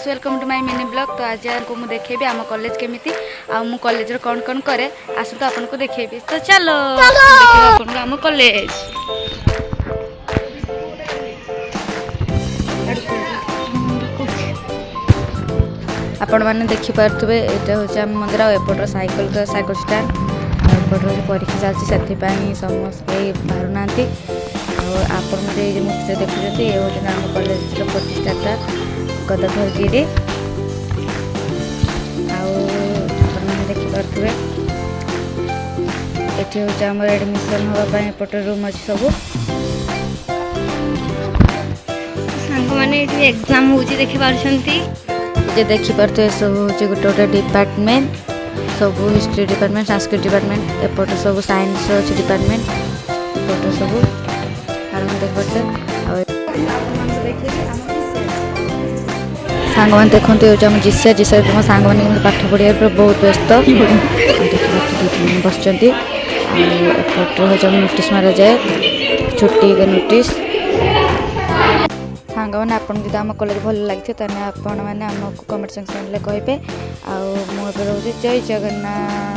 Welcome to my mini blog. तो आज आपको मुझे देखेबी आम कॉलेज केमिति आ मु कॉलेज रो कौन कौन करे आसु तो आपन को देखेबी। तो चलो देखिबा आपन को आम कॉलेज। आपण माने देखि पारथबे एटा होचे आम मंदिर आ एपटर साइकिल स्टैंड एपटर परीक्षा चलछि सेति पई समस्त बाहर नांती। आपण मते जे मूर्ति देखुछथि ए होचे आम कॉलेज रो प्रतिष्ठाता गदाधर गिरी देखी पारे ये हूँ आम एडमिशन हाँपाई एपटे रूम अच्छी सब सांग मैंने एग्जाम हो देखी पारे सब हूँ गोटे गोटे डिपार्टमेंट सब हिस्ट्री डिपार्टमेंट संस्कृत डिपार्टमेंट एपटे सब साइंस अच्छी डिपार्टमेंट एपटे सब देखते सांग मैंने देखते ये जिसे जिसे मो सांग मैंने पाठ पढ़िया बहुत व्यस्त बस नोटिस मारा जाए छुट्टी का नोटिस। सांग मैंने आपन जो आम कॉलेज भल लगी मैंने आमको कमेंट सेक्शन में कहे। आ मुझे रोज जय जगन्नाथ।